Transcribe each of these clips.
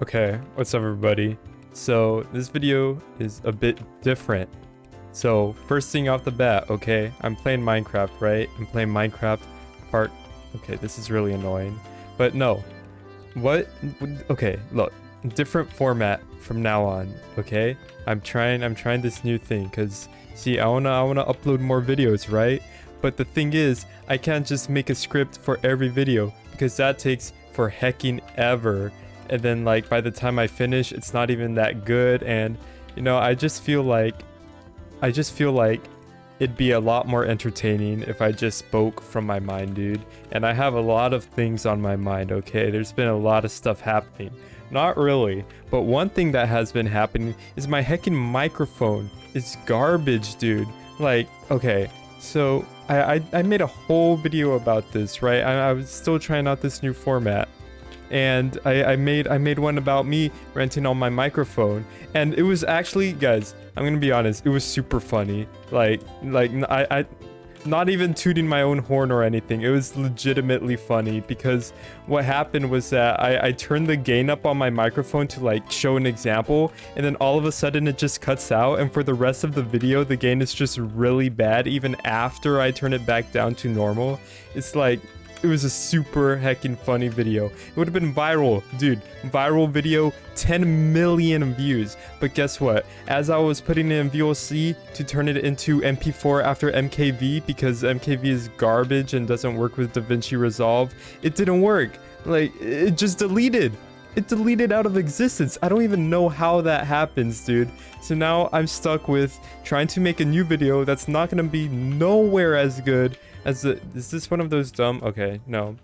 Okay, what's up everybody? So this video is a bit different. So first thing off the bat, okay, I'm playing Minecraft, right? I'm playing Minecraft part. Okay, this is really annoying. But no. Okay, look. Different format from now on, okay? I'm trying this new thing cuz see, I want to upload more videos, right? But the thing is, I can't just make a script for every video because that takes for hecking ever. And then like by the time I finish, it's not even that good. And you know, I just feel like it'd be a lot more entertaining if I just spoke from my mind, dude. And I have a lot of things on my mind, okay? There's been a lot of stuff happening. Not really, but one thing that has been happening is my heckin' microphone is garbage, dude. Like, okay, so I made a whole video about this, right? I was still trying out this new format. And I made one about me renting on my microphone, and it was actually, guys, I'm gonna be honest, it was super funny. Like I not even tooting my own horn or anything. It was legitimately funny because what happened was that I turned the gain up on my microphone to like show an example, and then all of a sudden it just cuts out, and for the rest of the video the gain is just really bad even after I turn it back down to normal. It's like, it was a super heckin' funny video. It would have been viral, dude. Viral video, 10 million views. But guess what? As I was putting it in VLC to turn it into MP4 after MKV, because MKV is garbage and doesn't work with DaVinci Resolve, it didn't work. Like, it just deleted. It deleted out of existence. I don't even know how that happens, dude. So now I'm stuck with trying to make a new video that's not gonna be nowhere as good as the, is this one of those dumb? Okay, no.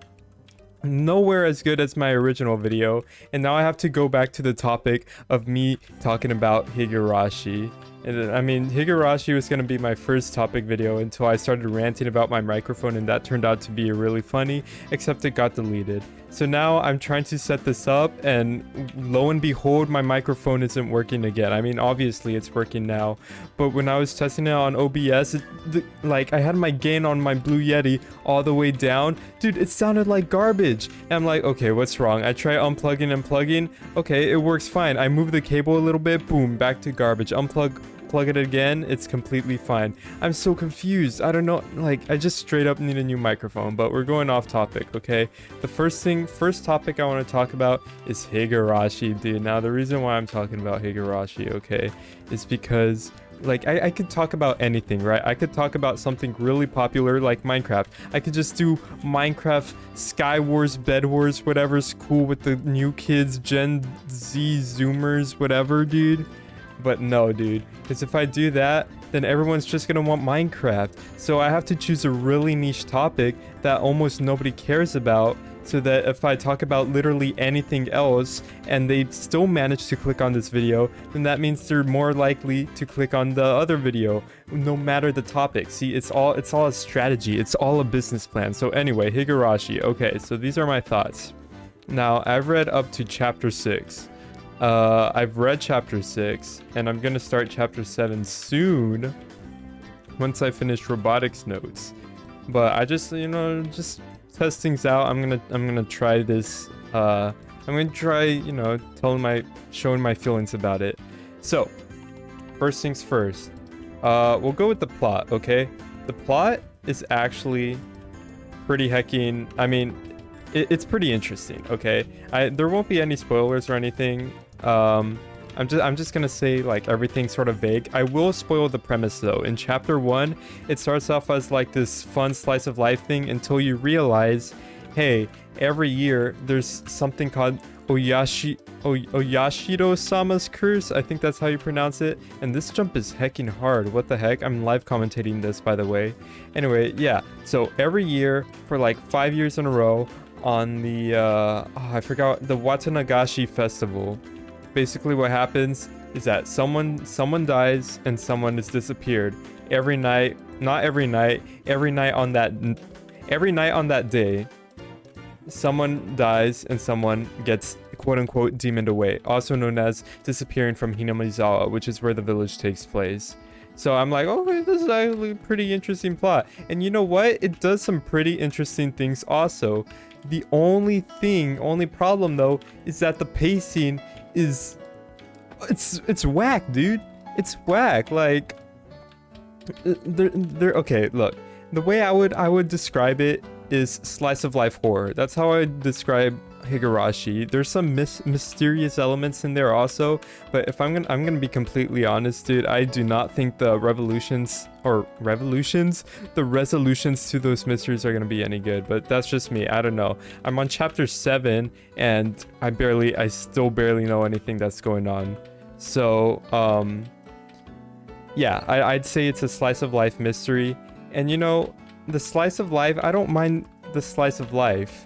Nowhere as good as my original video. And now I have to go back to the topic of me talking about Higurashi. And I mean, Higurashi was going to be my first topic video until I started ranting about my microphone, and that turned out to be really funny, except it got deleted. So now I'm trying to set this up, and lo and behold, my microphone isn't working again. I mean, obviously it's working now, but when I was testing it on OBS, like I had my gain on my Blue Yeti all the way down. Dude, it sounded like garbage. And I'm like, okay, what's wrong? I try unplugging and plugging. Okay, it works fine. I move the cable a little bit, boom, back to garbage. Plug it again, it's completely fine. I'm so confused. I don't know, like, I just straight up need a new microphone, but we're going off topic, okay? The first topic I want to talk about is Higurashi, dude. Now, the reason why I'm talking about Higurashi, okay, is because, like, I could talk about anything, right? I could talk about something really popular like Minecraft. I could just do Minecraft, Sky Wars, Bed Wars, whatever's cool with the new kids, Gen Z, Zoomers, whatever, dude. But no, dude, because if I do that, then everyone's just gonna want Minecraft. So I have to choose a really niche topic that almost nobody cares about, so that if I talk about literally anything else and they still manage to click on this video, then that means they're more likely to click on the other video, no matter the topic. See, it's all a strategy. It's all a business plan. So anyway, Higurashi. Okay, so these are my thoughts. Now, I've read up to chapter 6. I've read chapter 6, and I'm gonna start chapter 7 soon once I finish robotics notes. But I just, you know, just test things out. I'm gonna try this. I'm gonna try, you know, showing my feelings about it. So first things first, we'll go with the plot. Okay, the plot is actually pretty hecking, I mean, it's pretty interesting. Okay, there won't be any spoilers or anything. I'm just gonna say like everything's sort of vague. I will spoil the premise though. In chapter 1, it starts off as like this fun slice of life thing until you realize, hey, every year there's something called Oyashiro-sama's curse. I think that's how you pronounce it. And this jump is hecking hard. What the heck? I'm live commentating this, by the way. Anyway, yeah. So every year for like 5 years in a row on the I forgot, the Watanagashi festival. Basically what happens is that someone dies and someone is disappeared every night. Not every night, every night on that day, someone dies and someone gets quote-unquote demoned away, also known as disappearing from Hinamizawa, which is where the village takes place. So I'm like, oh, this is actually a pretty interesting plot. And you know what? It does some pretty interesting things also. The only problem though, is that the pacing is, it's whack, dude. It's whack. Like, okay, look. The way I would describe it is slice of life horror. That's how I would describe Higurashi. There's some mysterious elements in there also, but if I'm gonna be completely honest, dude, I do not think the resolutions to those mysteries are gonna be any good. But that's just me. I don't know. I'm on chapter 7 and I still barely know anything that's going on. So yeah, I'd say it's a slice of life mystery. And you know, the slice of life, I don't mind the slice of life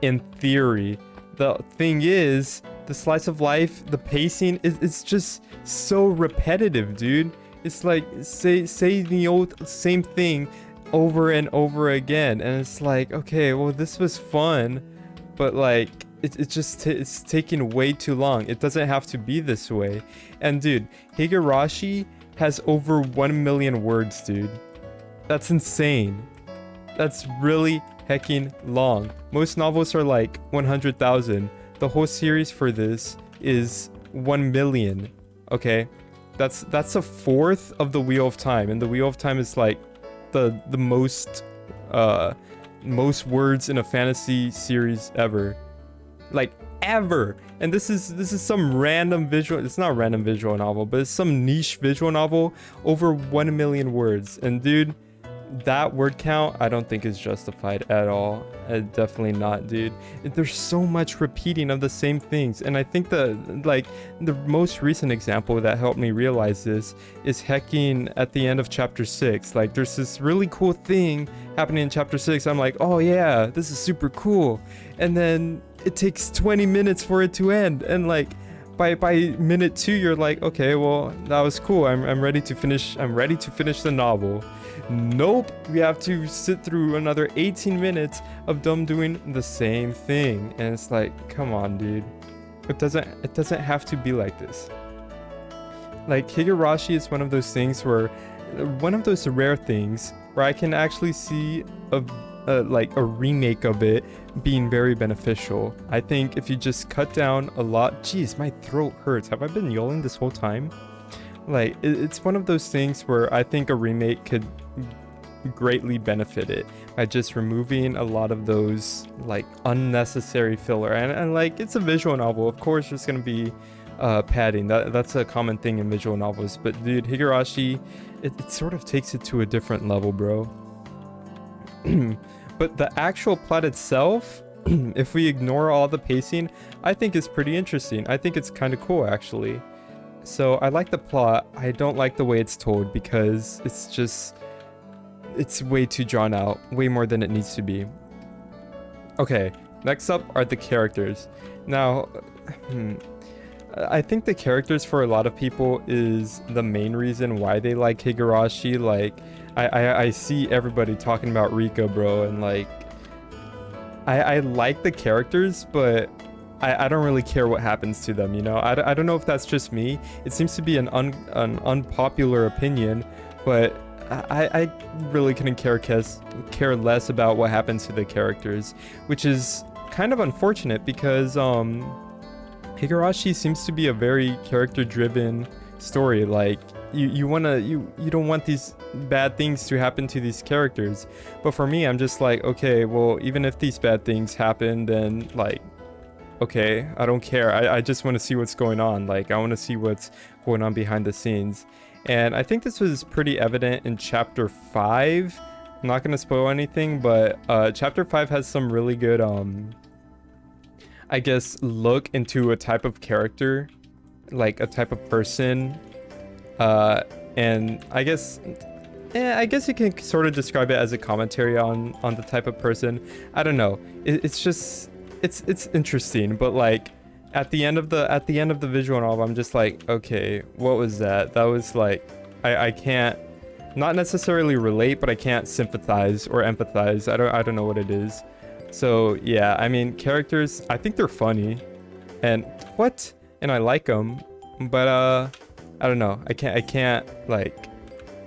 in theory. The thing is, the slice of life, the pacing is just so repetitive, dude. It's like say the old same thing over and over again, and it's like, okay, well, this was fun, but like it's taking way too long. It doesn't have to be this way. And dude, Higurashi has over 1 million words, dude. That's insane. That's really hecking long. Most novels are like 100,000. The whole series for this is 1 million. Okay, that's a fourth of the Wheel of Time, and the Wheel of Time is like the most words in a fantasy series ever, like ever. And this is some random visual. It's not a random visual novel, but it's some niche visual novel over 1 million words. And dude, that word count I don't think is justified at all. Definitely not, dude. There's so much repeating of the same things, and I think the most recent example that helped me realize this is hecking at the end of chapter 6. Like, there's this really cool thing happening in chapter 6. I'm like, oh yeah, this is super cool, and then it takes 20 minutes for it to end, and like by minute 2 you're like, okay, well, that was cool. I'm ready to finish the novel. Nope, we have to sit through another 18 minutes of them doing the same thing, and it's like, come on, dude. It doesn't have to be like this. Like, Higurashi is one of those things where, one of those rare things where I can actually see a remake of it being very beneficial. I think if you just cut down a lot, jeez, my throat hurts. Have I been yelling this whole time? Like, it's one of those things where I think a remake could greatly benefit it by just removing a lot of those like unnecessary filler. And like, it's a visual novel, of course there's gonna be padding. That's a common thing in visual novels, but dude, Higurashi, it sort of takes it to a different level, bro. But the actual plot itself, if we ignore all the pacing, I think is pretty interesting. I think it's kind of cool, actually. So I like the plot. I don't like the way it's told, because it's way too drawn out, way more than it needs to be. Okay, next up are the characters. Now, I think the characters for a lot of people is the main reason why they like Higurashi. Like, I see everybody talking about Rika, bro, and like, I like the characters, but I don't really care what happens to them, you know? I don't know if that's just me. It seems to be an unpopular opinion, but I really couldn't care less about what happens to the characters, which is kind of unfortunate, because Higurashi seems to be a very character-driven story. Like, you don't want these bad things to happen to these characters, but for me, I'm just like, okay, well, even if these bad things happen, then like, okay, I don't care. I just want to see what's going on. Like, I want to see what's going on behind the scenes. And I think this was pretty evident in chapter 5. I'm not going to spoil anything, but chapter 5 has some really good, I guess, look into a type of character, like a type of person. And I guess you can sort of describe it as a commentary on the type of person. I don't know. It's just, it's interesting, but like, at the end of the visual novel, I'm just like, okay, what was that? That was like, I can't, not necessarily relate, but I can't sympathize or empathize. I don't know what it is. So yeah, I mean, characters, I think they're funny, and I like them, but I don't know. I can't like,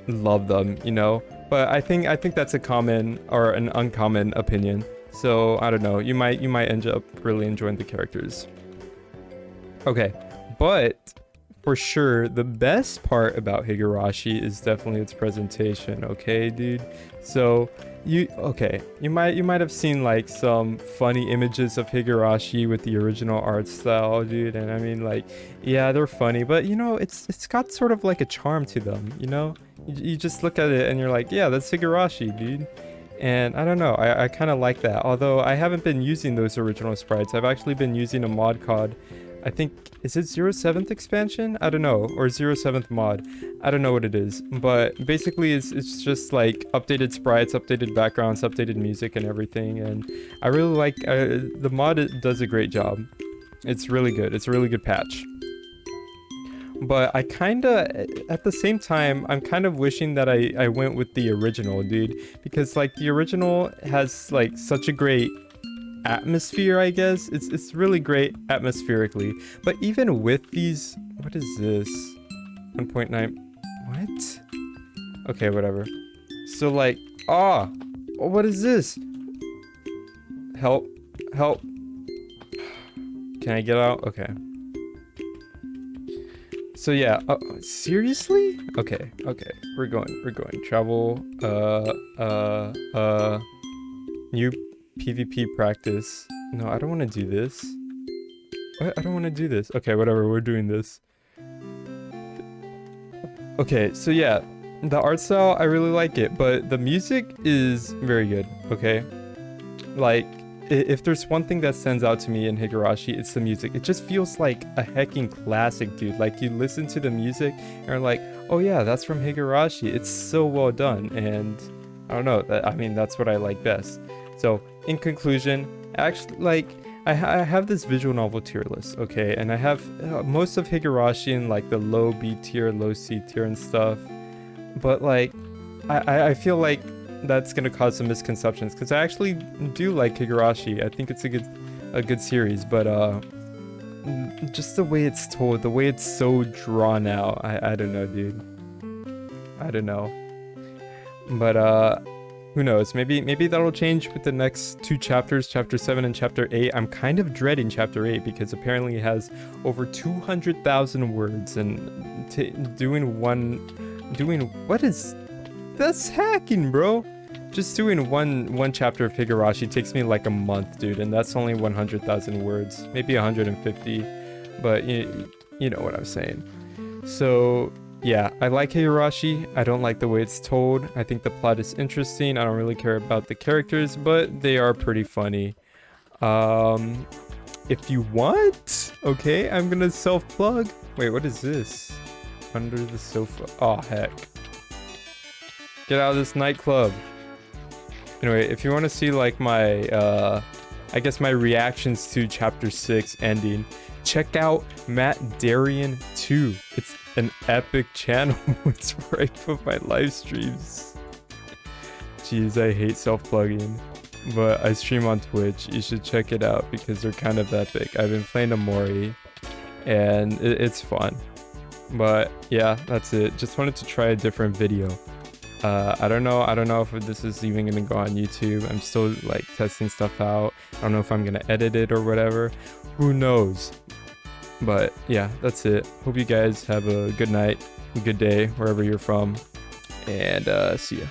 love them, you know. But I think that's a common or an uncommon opinion. So I don't know. You might end up really enjoying the characters. Okay, but for sure, the best part about Higurashi is definitely its presentation. Okay, dude. So you might have seen like some funny images of Higurashi with the original art style, dude. And I mean, like, yeah, they're funny, but you know, it's got sort of like a charm to them. You know, you just look at it and you're like, yeah, that's Higurashi, dude. And I don't know, I kind of like that. Although I haven't been using those original sprites. I've actually been using a mod called, I think, is it 07th expansion? I don't know, or 07th mod. I don't know what it is, but basically it's just like updated sprites, updated backgrounds, updated music and everything. And I really like, the mod does a great job. It's really good. It's a really good patch. But I kinda, at the same time, I'm kind of wishing that I went with the original, dude. Because like the original has like such a great atmosphere, I guess. It's really great atmospherically. But even with these, what is this? 1.9, what? Okay, whatever. So like, what is this? Help, help. Can I get out? Okay. So yeah, seriously? Okay, we're going. Travel, new PvP practice. No, I don't want to do this. What? I don't want to do this. Okay, whatever, we're doing this. Okay, so yeah, the art style, I really like it, but the music is very good, okay? Like, if there's one thing that stands out to me in Higurashi, it's the music. It just feels like a hecking classic, dude. Like, you listen to the music and you're like, oh yeah, that's from Higurashi. It's so well done. And I don't know, I mean, that's what I like best. So, in conclusion, actually, like, I have this visual novel tier list, okay? And I have most of Higurashi in, like, the low B tier, low C tier and stuff. But, like, I feel like that's gonna cause some misconceptions, because I actually do like Higurashi. I think it's a good series, but just the way it's told, the way it's so drawn out, I don't know, dude. I don't know. But who knows? Maybe that'll change with the next two chapters, chapter 7 and chapter 8. I'm kind of dreading chapter 8 because apparently it has over 200,000 words, and doing what is, that's hacking, bro. Just doing one chapter of Higurashi takes me like a month, dude, and that's only 100,000 words, maybe 150, but you know what I'm saying. So yeah, I like Higurashi. I don't like the way it's told. I think the plot is interesting. I don't really care about the characters, but they are pretty funny. If you want, okay, I'm gonna self-plug. Wait, what is this? Under the sofa. Oh heck. Get out of this nightclub. Anyway, if you want to see like my, I guess my reactions to chapter 6 ending, check out Matt Darien 2. It's an epic channel. It's right for my live streams. Jeez, I hate self-plugging. But I stream on Twitch. You should check it out because they're kind of epic. I've been playing Amori and it's fun. But yeah, that's it. Just wanted to try a different video. I don't know if this is even gonna go on YouTube. I'm still like testing stuff out. I don't know if I'm gonna edit it or whatever. Who knows? But yeah, that's it. Hope you guys have a good night, a good day, wherever you're from, and see ya.